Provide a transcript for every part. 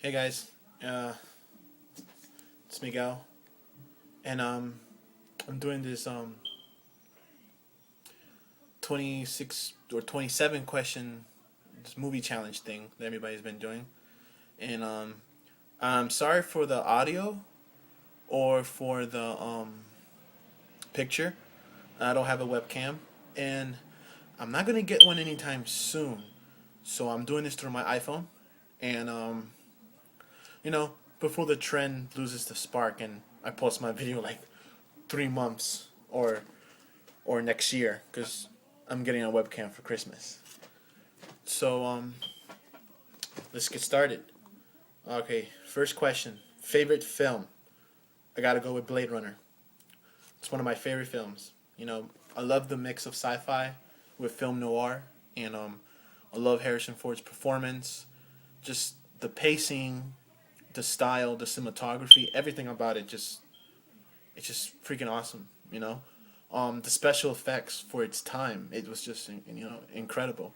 Hey guys, uh, it's Miguel, and I'm doing this 26 or 27 question this movie challenge thing that everybody's been doing, and I'm sorry for the audio or for the picture. I don't have a webcam, and I'm not gonna get one anytime soon, so I'm doing this through my iPhone, and you know, before the trend loses the spark and I post my video like 3 months or next year because I'm getting a webcam for Christmas. So let's get started. Okay, first question: favorite film? I gotta go with Blade Runner. It's one of my favorite films. I love the mix of sci-fi with film noir, and I love Harrison Ford's performance. Just the pacing, the style, the cinematography, everything about it it's just freaking awesome. The special effects for its time, it was just incredible,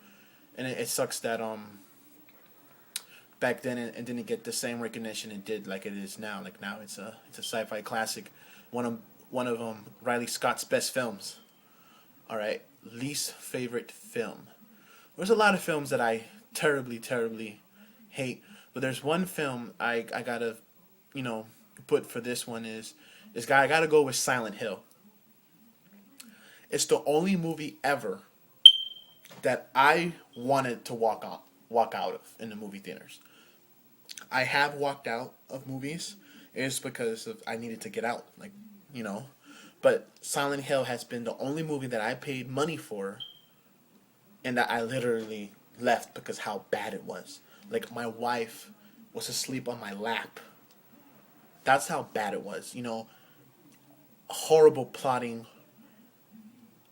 and it sucks that back then it didn't get the same recognition it did like it is now. Like now, it's a sci-fi classic, one of Riley Scott's best films. All right, least favorite film. There's a lot of films that I terribly hate, but there's one film I gotta you know put for this one is this guy. I gotta go with Silent Hill. It's the only movie ever that I wanted to walk out of in the movie theaters. I have walked out of movies is because of I needed to get out, you know. But Silent Hill has been the only movie that I paid money for and that I literally left because how bad it was. Like my wife was asleep on my lap. That's how bad it was. Horrible plotting.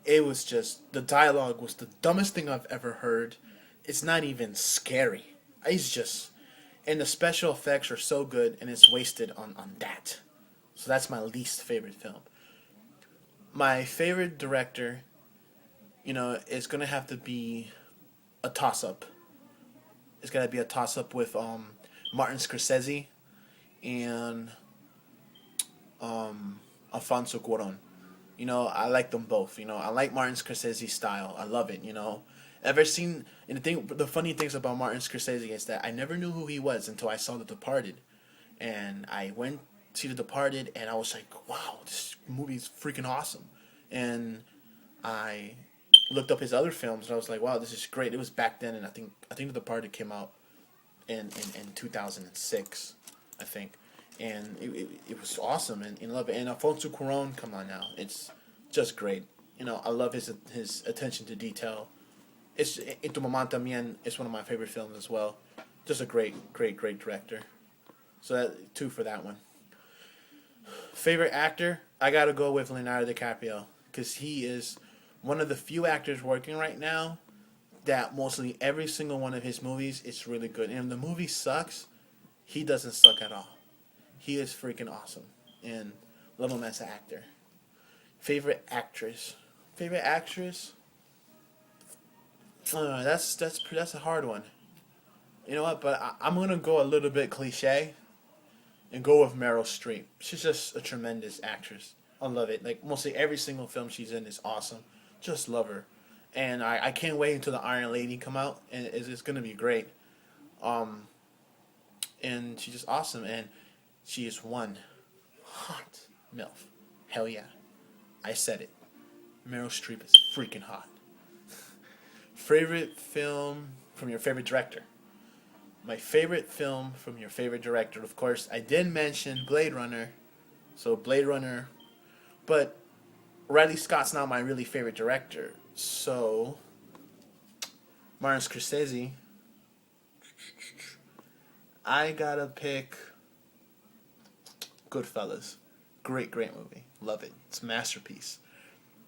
It was just the dialogue was the dumbest thing I've ever heard. It's not even scary. It's just and the special effects are so good and it's wasted on that. So that's my least favorite film. My favorite director, is gonna have to be a toss up. It's gotta be a toss up with Martin Scorsese and Alfonso Cuarón. I like them both. I like Martin Scorsese's style. I love it. Ever seen and the funny things about Martin Scorsese is that I never knew who he was until I saw The Departed, and I went to see The Departed, and I was like, wow, this movie's freaking awesome, and I looked up his other films, and I was like, wow, this is great. It was back then, and I think The Departed came out in 2006, I think, and it was awesome and love it. And Alfonso Cuarón, come on now, it's just great. I love his attention to detail. It's En Tu Mamá También is one of my favorite films as well. Just a great director. So that two for that one. Favorite actor, I gotta go with Leonardo DiCaprio because he is one of the few actors working right now that mostly every single one of his movies is really good. And if the movie sucks, he doesn't suck at all. He is freaking awesome and love him as an actor. Favorite actress, favorite actress. That's a hard one. You know what? But I'm gonna go a little bit cliche and go with Meryl Streep. She's just a tremendous actress. I love it. Like mostly every single film she's in is awesome. Just love her, and I can't wait until the Iron Lady come out, and it's gonna be great. Um, and she's just awesome, and she is one hot milf. Hell yeah, I said it. Meryl Streep is freaking hot. Favorite film from your favorite director? My favorite film from your favorite director, of course, I did mention Blade Runner. So Blade Runner, but Riley Scott's not my really favorite director. So Martin Scorsese, I gotta pick Goodfellas. Great movie. Love it. It's a masterpiece.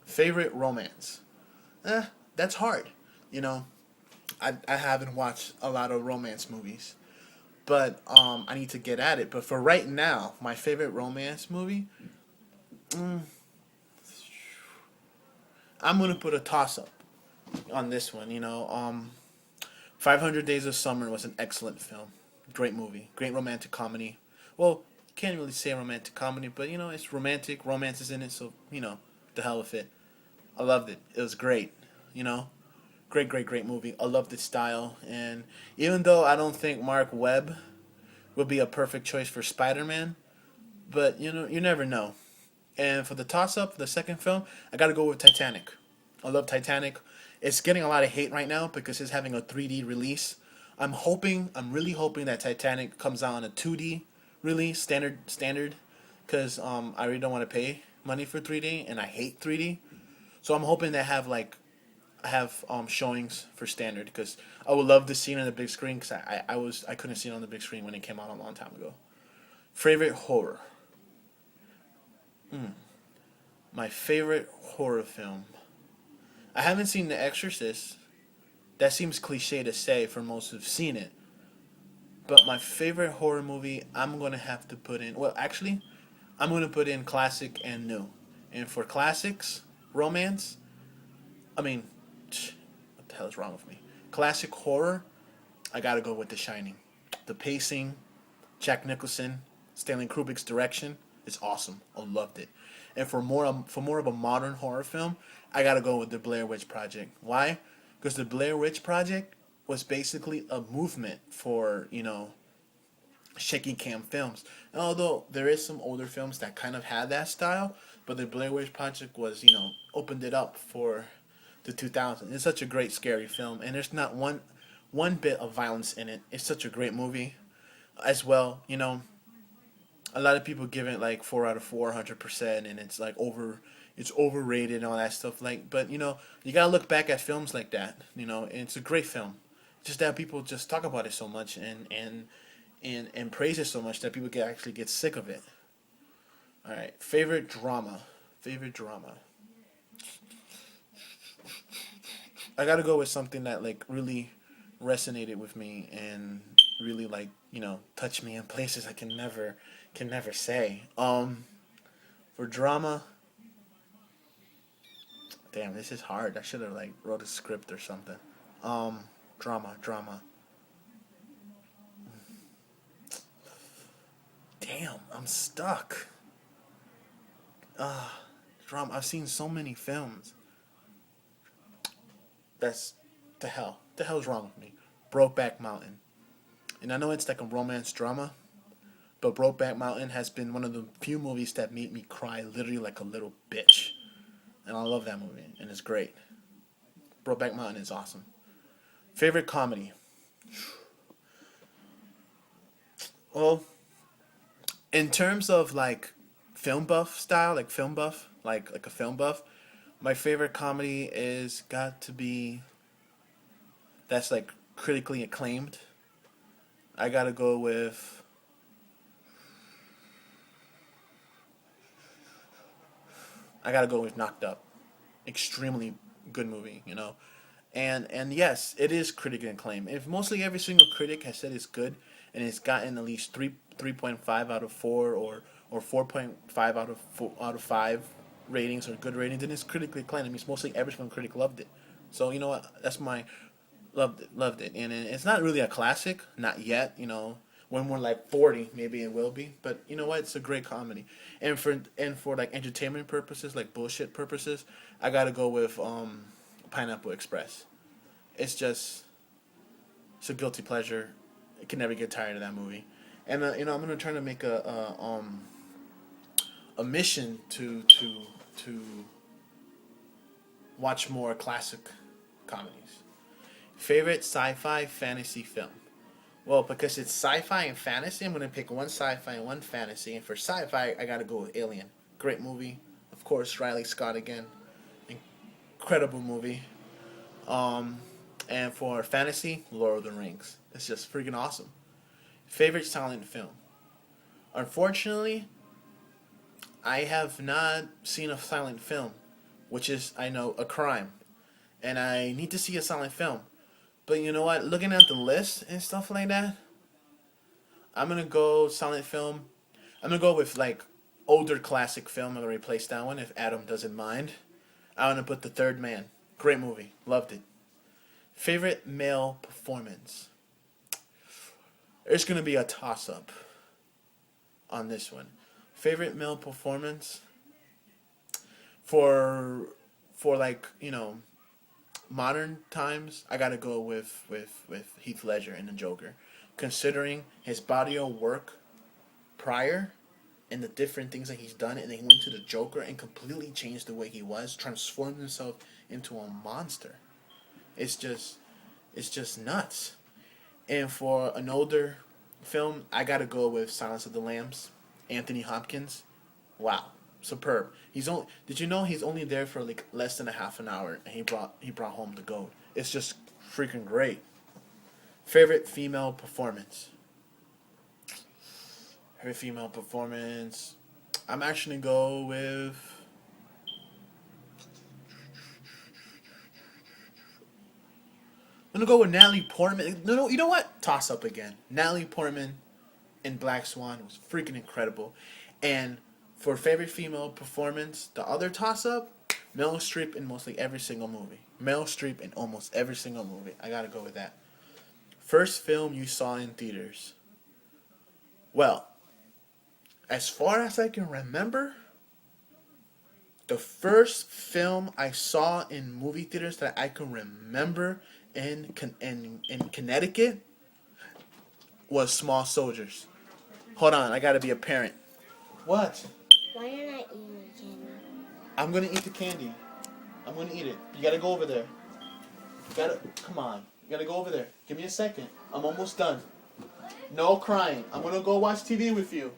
Favorite romance? That's hard. You know, I haven't watched a lot of romance movies, but I need to get at it. But for right now, my favorite romance movie, mm, I'm gonna put a toss up on this one. 500 Days of Summer was an excellent film. Great movie, great romantic comedy. Well, can't really say romantic comedy, but it's romantic. Romance is in it, so the hell with it. I loved it. It was great. You know, great, great, great movie. I loved its style, and even though I don't think Mark Webb would be a perfect choice for Spider Man, but you never know. And for the toss up, the second film, I got to go with Titanic. I love Titanic. It's getting a lot of hate right now because it's having a 3D release. I'm really hoping that Titanic comes out on a 2D release, standard, because I really don't want to pay money for 3D, and I hate 3D. So I'm hoping they have showings for standard because I would love to see it on the big screen because I couldn't see it on the big screen when it came out a long time ago. Favorite horror. My favorite horror film. I haven't seen The Exorcist. That seems cliche to say for most who've seen it. But my favorite horror movie, I'm gonna have to put in. Well, actually, I'm gonna put in classic and new. And for classics, romance. I mean, what the hell is wrong with me? Classic horror. I gotta go with The Shining. The pacing, Jack Nicholson, Stanley Kubrick's direction is awesome. I loved it. And for more of a modern horror film, I gotta go with the Blair Witch Project. Why? Because the Blair Witch Project was basically a movement for shaky cam films. And although there is some older films that kind of had that style, but the Blair Witch Project was opened it up for the 2000s. It's such a great scary film, and there's not one bit of violence in it. It's such a great movie as well. A lot of people give it like 4 out of 4, 100%, and it's like it's overrated and all that stuff. Like, but you gotta look back at films like that. And it's a great film. Just that people just talk about it so much and praise it so much that people actually get sick of it. All right, favorite drama. Favorite drama. I gotta go with something that like really resonated with me and really like touched me in places I can never say. For drama, damn, this is hard. I should have like wrote a script or something. Um, drama. Damn, I'm stuck. Uh, Drama. I've seen so many films. That's the hell. The hell's wrong with me? Brokeback Mountain. And I know it's like a romance drama, but Brokeback Mountain has been one of the few movies that made me cry literally like a little bitch. And I love that movie, and it's great. Brokeback Mountain is awesome. Favorite comedy? Well, in terms of like film buff style, like film buff, like a film buff, my favorite comedy is got to be that's like critically acclaimed. I gotta go with Knocked Up. Extremely good movie. And yes, it is critically acclaimed. If mostly every single critic has said it's good, and it's gotten at least 3.5 out of 4 or 4.5 out of 5 ratings or good ratings, then it's critically acclaimed. It means mostly every single critic loved it. So you know what? That's my loved it, and it's not really a classic, not yet. When we're like 40, maybe it will be. But you know what? It's a great comedy, and for like entertainment purposes, like bullshit purposes, I gotta go with Pineapple Express. It's just it's a guilty pleasure. I can never get tired of that movie, and I'm gonna try to make a mission to watch more classic comedies. Favorite sci-fi fantasy film? Well, because it's sci-fi and fantasy, I'm gonna pick one sci-fi and one fantasy. And for sci-fi, I gotta go with Alien. Great movie, of course. Riley Scott again, incredible movie. Um, and for fantasy, Lord of the Rings. It's just freaking awesome. Favorite silent film? Unfortunately, I have not seen a silent film, which is I know a crime, and I need to see a silent film. But you know what? Looking at the list and stuff like that, I'm gonna go silent film. I'm gonna go with like older classic film. I'm gonna replace that one if Adam doesn't mind. I'm gonna put The Third Man. Great movie. Loved it. Favorite male performance? There's gonna be a toss up on this one. Favorite male performance for like modern times. I gotta go with Heath Ledger in the Joker, considering his body of work prior and the different things that he's done, and then he went to the Joker and completely changed the way he was, transformed himself into a monster. It's just nuts. And for an older film, I gotta go with Silence of the Lambs. Anthony Hopkins, wow, superb. He's only. Did you know he's only there for like less than a half an hour, and he brought home the gold. It's just freaking great. Favorite female performance. Favorite female performance. I'm actually gonna go with. I'm gonna go with Natalie Portman. No, you know what? Toss up again. Natalie Portman in Black Swan was freaking incredible. And for favorite female performance, the other toss up, Meryl Streep in mostly every single movie. Meryl Streep in almost every single movie. I gotta go with that. First film you saw in theaters. Well, as far as I can remember, the first film I saw in movie theaters that I can remember in Connecticut was Small Soldiers. Hold on, I gotta be a parent. What? Why are you not eating the candy? I'm gonna eat the candy. I'm gonna eat it. You gotta go over there. Come on. You gotta go over there. Give me a second. I'm almost done. No crying. I'm gonna go watch TV with you.